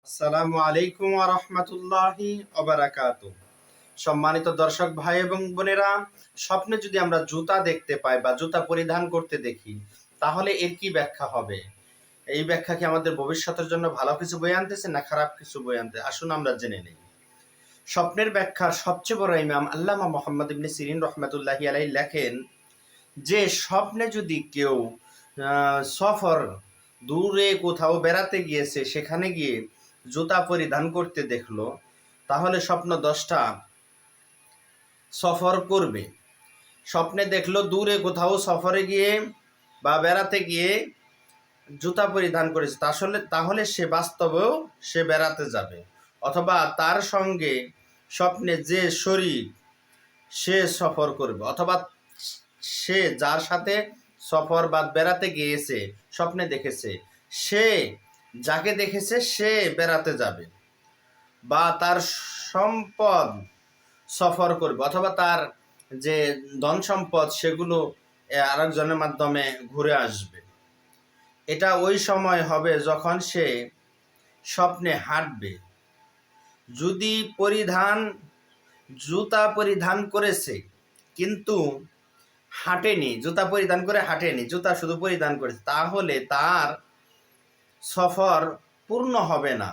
আসসালামু আলাইকুম ওয়া রাহমাতুল্লাহি ওয়া বারাকাতুহু। সম্মানিত দর্শক ভাই এবং বোনেরা, স্বপ্নে যদি আমরা জুতা দেখতে পাই বা জুতা পরিধান করতে দেখি, তাহলে এর কি ব্যাখ্যা হবে? এই ব্যাখ্যা কি আমাদের ভবিষ্যতের জন্য ভালো কিছু বয়ে আনতেছে না খারাপ কিছু বয়ে আনতে? আসুন আমরা জেনে নেই। স্বপ্নের ব্যাখ্যার সবচেয়ে বড় ইমাম আল্লামা মুহাম্মদ ইবনে সিরিন রহমাতুল্লাহি আলাইহি লেখেন যে স্বপ্নে যদি কেউ সফর দূরে কোথাও বেড়াতে গিয়েছে, সেখানে গিয়ে জুতা পরিধান করতে দেখলো, তাহলে স্বপ্ন দশটা সফর করবে। স্বপ্নে দেখলো দূরে কোথাও সফরে গিয়ে বা বেড়াতে গিয়ে জুতা পরিধান করেছে, তাহলে সে বাস্তবেও সে বেড়াতে যাবে। অথবা তার সঙ্গে স্বপ্নে যে শরীক সে সফর করবে, অথবা সে যার সাথে সফর বা বেড়াতে গিয়েছে স্বপ্নে দেখেছে, সে যাকে দেখেছে সে বেড়াতে যাবে, বা তার সম্পদ সফর করবে, অথবা তার যে ধন সম্পদ সেগুলো আরেকজনের মাধ্যমে ঘুরে আসবে। এটা ওই সময় হবে যখন সে স্বপ্নে হাঁটবে। যদি জুতা পরিধান করেছে কিন্তু হাঁটেনি, জুতা পরিধান করে হাঁটেনি, জুতা শুধু পরিধান করেছে, তাহলে তার সফর পূর্ণ হবে না।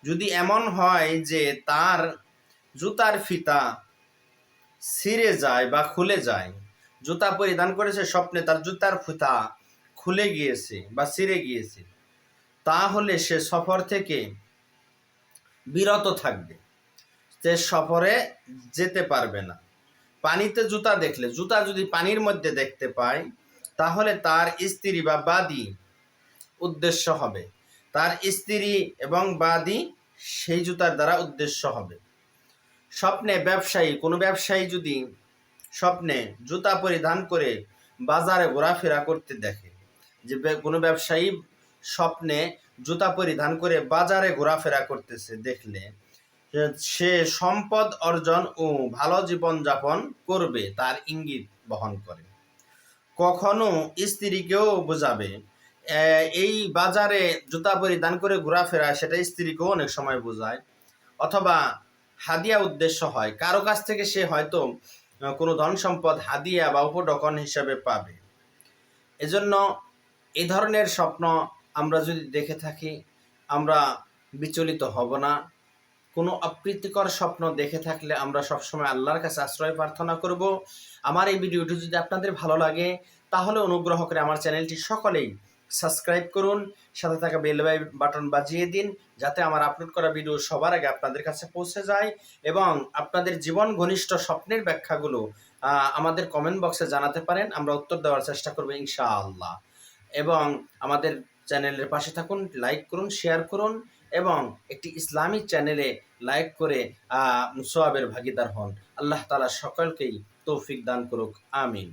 যদি এমন হয় যে তার জুতার ফিতা ছিঁড়ে যায় বা খুলে যায়, জুতা পরিধান করেছে স্বপ্নে তার জুতার ফিতা খুলে গিয়েছে বা ছিঁড়ে গিয়েছে, তাহলে সে সফর থেকে বিরত থাকবে, সে সফরে যেতে পারবে না। পানিতে জুতা দেখলে, জুতা যদি পানির মধ্যে দেখতে পায়, তাহলে তার স্ত্রী বা বাদী উদ্দেশ্য হবে, তার স্ত্রী এবং বাদী সেই জুতার দ্বারা উদ্দেশ্য হবে। স্বপ্নে কোনো ব্যবসায়ী যদি স্বপ্নে জুতা পরিধান করে বাজারে ঘোরাফেরা করতে দেখে, যে কোনো ব্যবসায়ী স্বপ্নে জুতা পরিধান করে বাজারে ঘোরাফেরা করতেছে দেখলে, সে সম্পদ অর্জন ও ভালো জীবনযাপন করবে তার ইঙ্গিত বহন করে। কখনো স্ত্রীকেও বোঝাবে। এই বাজারে জুতা পরিধান করে ঘোরাফেরা সেটা স্ত্রীকেও অনেক সময় বোঝায়। অথবা হাদিয়া উদ্দেশ্য হয়, কারো কাছ থেকে সে হয়তো কোনো ধন সম্পদ হাদিয়া বা উপঢৌকন হিসাবে পাবে। এজন্য এই ধরনের স্বপ্ন আমরা যদি দেখে থাকি, আমরা বিচলিত হব না। কোনো অপ্রীতিকর স্বপ্ন দেখে থাকলে আমরা সবসময় আল্লাহর কাছে আশ্রয় প্রার্থনা করব। আমার এই ভিডিওটি যদি আপনাদের ভালো লাগে, তাহলে অনুগ্রহ করে আমার চ্যানেলটি সকলেই সাবস্ক্রাইব করুন, সাথে থাকা বেল বাটন বাজিয়ে দিন, যাতে আমার আপলোড করা ভিডিও সবার আগে আপনাদের কাছে পৌঁছে যায়। এবং আপনাদের জীবন ঘনিষ্ঠ স্বপ্নের ব্যাখ্যাগুলো আমাদের কমেন্ট বক্সে জানাতে পারেন, আমরা উত্তর দেওয়ার চেষ্টা করব ইনশাআল্লাহ। এবং আমাদের চ্যানেলের পাশে থাকুন, লাইক করুন, শেয়ার করুন, এবং একটি ইসলামিক চ্যানেলে লাইক করে সওয়াবের ভাগিদার হন। আল্লাহ তাআলা সকলকেই তৌফিক দান করুক, আমিন।